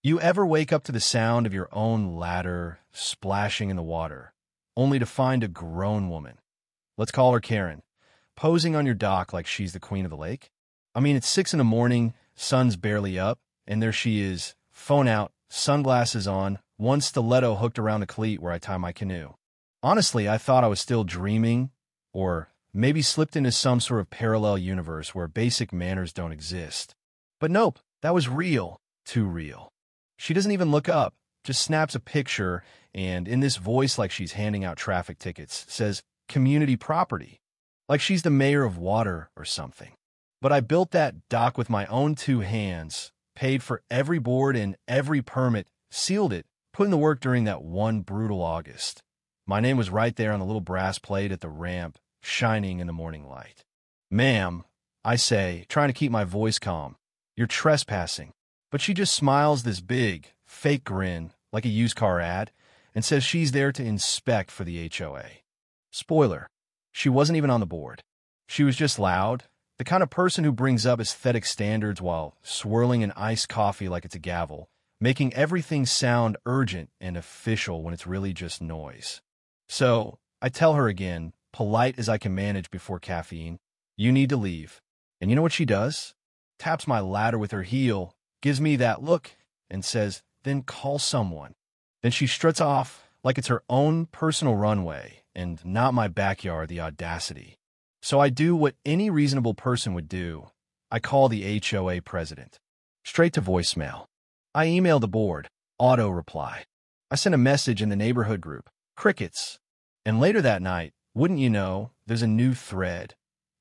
You ever wake up to the sound of your own ladder splashing in the water, only to find a grown woman, let's call her Karen, posing on your dock like she's the queen of the lake? I mean, it's 6 in the morning, sun's barely up, and there she is, phone out, sunglasses on, one stiletto hooked around the cleat where I tie my canoe. Honestly, I thought I was still dreaming, or maybe slipped into some sort of parallel universe where basic manners don't exist. But nope, that was real, too real. She doesn't even look up, just snaps a picture, and in this voice like she's handing out traffic tickets, says, community property, like she's the mayor of water or something. But I built that dock with my own 2 hands, paid for every board and every permit, sealed it, put in the work during that one brutal August. My name was right there on the little brass plate at the ramp, shining in the morning light. Ma'am, I say, trying to keep my voice calm, you're trespassing. But she just smiles this big, fake grin, like a used car ad, and says she's there to inspect for the HOA. Spoiler, she wasn't even on the board. She was just loud, the kind of person who brings up aesthetic standards while swirling an iced coffee like it's a gavel, making everything sound urgent and official when it's really just noise. So, I tell her again, polite as I can manage before caffeine, you need to leave. And you know what she does? Taps my ladder with her heel, gives me that look, and says, then call someone. Then she struts off like it's her own personal runway, and not my backyard, the audacity. So I do what any reasonable person would do. I call the HOA president. Straight to voicemail. I email the board. Auto reply. I send a message in the neighborhood group. Crickets. And later that night, wouldn't you know, there's a new thread.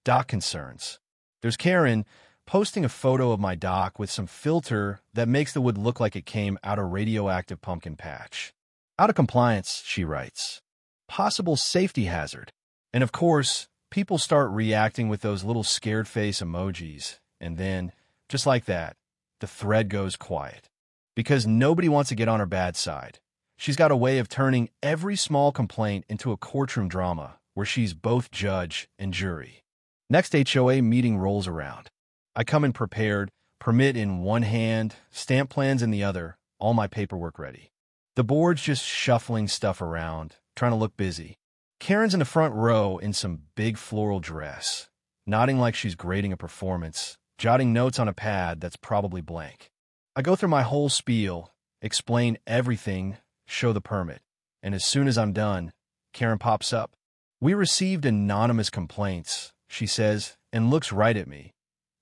Dock concerns. There's Karen posting a photo of my dock with some filter that makes the wood look like it came out of radioactive pumpkin patch. Out of compliance, she writes. Possible safety hazard. And of course, people start reacting with those little scared face emojis. And then, just like that, the thread goes quiet. Because nobody wants to get on her bad side. She's got a way of turning every small complaint into a courtroom drama where she's both judge and jury. Next HOA meeting rolls around. I come in prepared, permit in one hand, stamp plans in the other, all my paperwork ready. The board's just shuffling stuff around, trying to look busy. Karen's in the front row in some big floral dress, nodding like she's grading a performance, jotting notes on a pad that's probably blank. I go through my whole spiel, explain everything, show the permit, and as soon as I'm done, Karen pops up. We received anonymous complaints, she says, and looks right at me,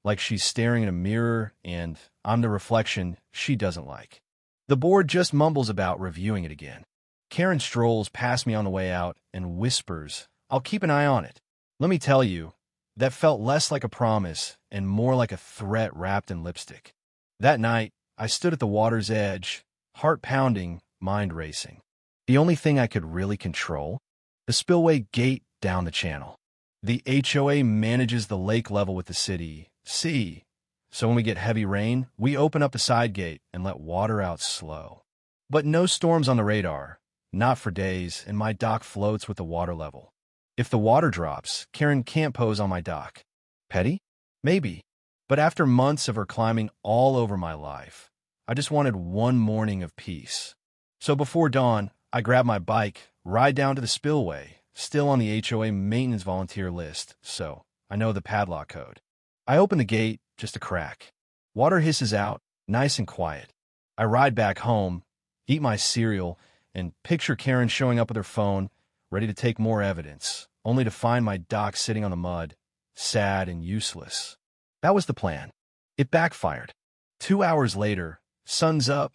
like she's staring in a mirror and I'm the reflection she doesn't like. The board just mumbles about reviewing it again. Karen strolls past me on the way out and whispers, I'll keep an eye on it. Let me tell you, that felt less like a promise and more like a threat wrapped in lipstick. That night, I stood at the water's edge, heart pounding, mind racing. The only thing I could really control? The spillway gate down the channel. The HOA manages the lake level with the city, so when we get heavy rain, we open up the side gate and let water out slow. But no storms on the radar, not for days, and my dock floats with the water level. If the water drops, Karen can't pose on my dock. Petty? Maybe. But after months of her climbing all over my life, I just wanted one morning of peace. So before dawn, I grab my bike, ride down to the spillway, still on the HOA maintenance volunteer list, so I know the padlock code. I open the gate, just a crack. Water hisses out, nice and quiet. I ride back home, eat my cereal, and picture Karen showing up with her phone, ready to take more evidence, only to find my dock sitting on the mud, sad and useless. That was the plan. It backfired. 2 hours later, sun's up,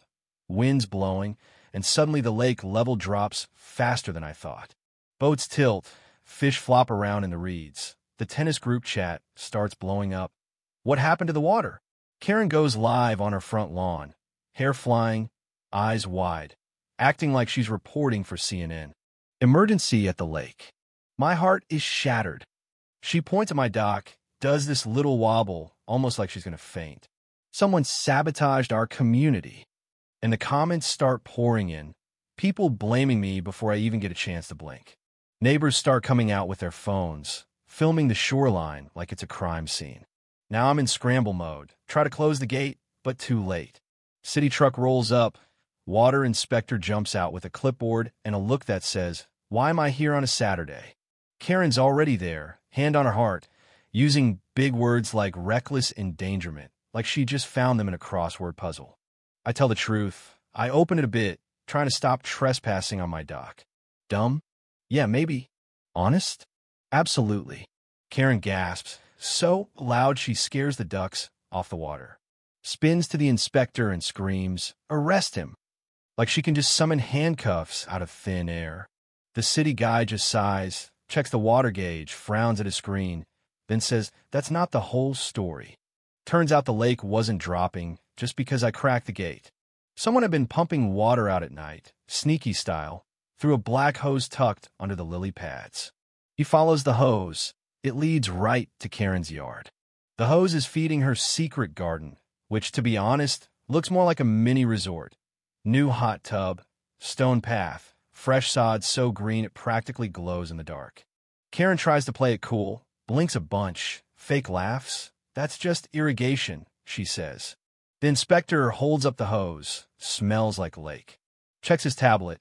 wind's blowing, and suddenly the lake level drops faster than I thought. Boats tilt, fish flop around in the reeds. The tennis group chat starts blowing up. What happened to the water? Karen goes live on her front lawn, hair flying, eyes wide, acting like she's reporting for CNN. Emergency at the lake. My heart is shattered. She points at my dock, does this little wobble, almost like she's going to faint. Someone sabotaged our community. And the comments start pouring in, people blaming me before I even get a chance to blink. Neighbors start coming out with their phones, filming the shoreline like it's a crime scene. Now I'm in scramble mode, try to close the gate, but too late. City truck rolls up. Water inspector jumps out with a clipboard and a look that says, "Why am I here on a Saturday?" Karen's already there, hand on her heart, using big words like reckless endangerment, like she just found them in a crossword puzzle. I tell the truth. I open it a bit, trying to stop trespassing on my dock. Dumb? Yeah, maybe. Honest? Absolutely. Karen gasps, so loud she scares the ducks off the water. Spins to the inspector and screams, "Arrest him!" Like she can just summon handcuffs out of thin air. The city guy just sighs, checks the water gauge, frowns at his screen, then says, "That's not the whole story." Turns out the lake wasn't dropping just because I cracked the gate. Someone had been pumping water out at night, sneaky style, through a black hose tucked under the lily pads. He follows the hose. It leads right to Karen's yard. The hose is feeding her secret garden, which, to be honest, looks more like a mini resort. New hot tub, stone path, fresh sod so green it practically glows in the dark. Karen tries to play it cool, blinks a bunch, fake laughs. "That's just irrigation," she says. The inspector holds up the hose, smells like lake. Checks his tablet.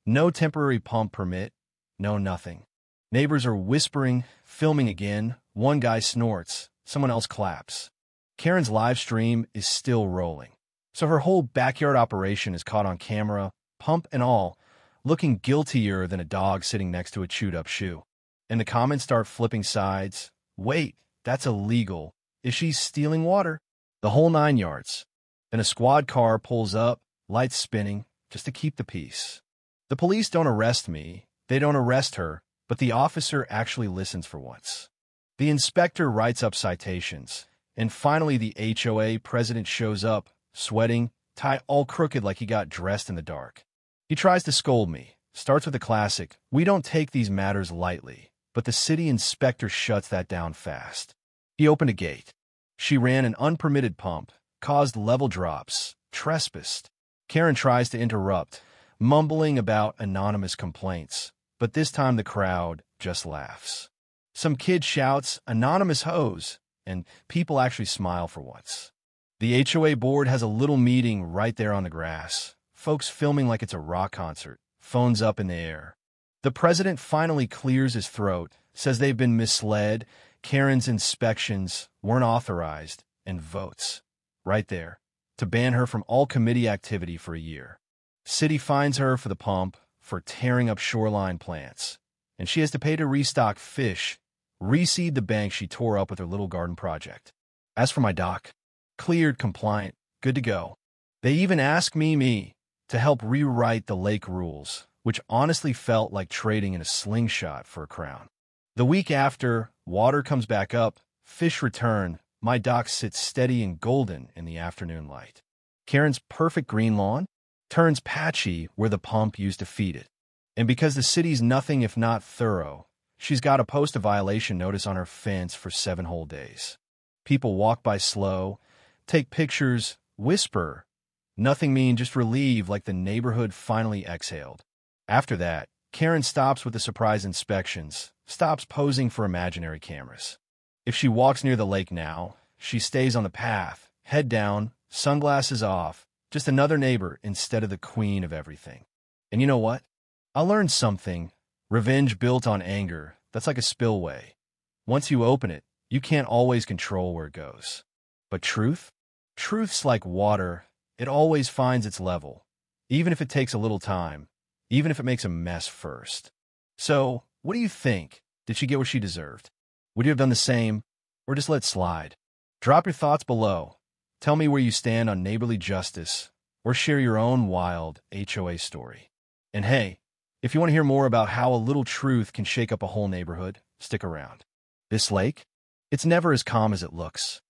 No temporary pump permit, no nothing. Neighbors are whispering, filming again. One guy snorts, someone else claps. Karen's live stream is still rolling. So her whole backyard operation is caught on camera, pump and all, looking guiltier than a dog sitting next to a chewed-up shoe. And the comments start flipping sides. "Wait, that's illegal. Is she stealing water?" The whole 9 yards. Then a squad car pulls up, lights spinning, just to keep the peace. The police don't arrest me, they don't arrest her, but the officer actually listens for once. The inspector writes up citations, and finally the HOA president shows up, sweating, tie all crooked like he got dressed in the dark. He tries to scold me, starts with the classic, "We don't take these matters lightly," but the city inspector shuts that down fast. He opened a gate. She ran an unpermitted pump, caused level drops, trespassed. Karen tries to interrupt, mumbling about anonymous complaints, but this time the crowd just laughs. Some kid shouts, "Anonymous hose," and people actually smile for once. The HOA board has a little meeting right there on the grass, folks filming like it's a rock concert, phones up in the air. The president finally clears his throat, says they've been misled, Karen's inspections weren't authorized, and votes, right there, to ban her from all committee activity for a year. City fines her for the pump, for tearing up shoreline plants, and she has to pay to restock fish, reseed the bank she tore up with her little garden project. As for my dock, cleared, compliant, good to go. They even asked me to help rewrite the lake rules, which honestly felt like trading in a slingshot for a crown. The week after, water comes back up, fish return, my dock sits steady and golden in the afternoon light. Karen's perfect green lawn turns patchy where the pump used to feed it. And because the city's nothing if not thorough, she's got to post a violation notice on her fence for 7 whole days. People walk by slow, take pictures, whisper. Nothing mean, just relieved like the neighborhood finally exhaled. After that, Karen stops with the surprise inspections, stops posing for imaginary cameras. If she walks near the lake now, she stays on the path, head down, sunglasses off, just another neighbor instead of the queen of everything. And you know what? I learned something. Revenge built on anger, that's like a spillway. Once you open it, you can't always control where it goes. But truth? Truth's like water. It always finds its level, even if it takes a little time, even if it makes a mess first. So, what do you think? Did she get what she deserved? Would you have done the same, or just let it slide? Drop your thoughts below. Tell me where you stand on neighborly justice, or share your own wild HOA story. And hey, if you want to hear more about how a little truth can shake up a whole neighborhood, stick around. This lake? It's never as calm as it looks.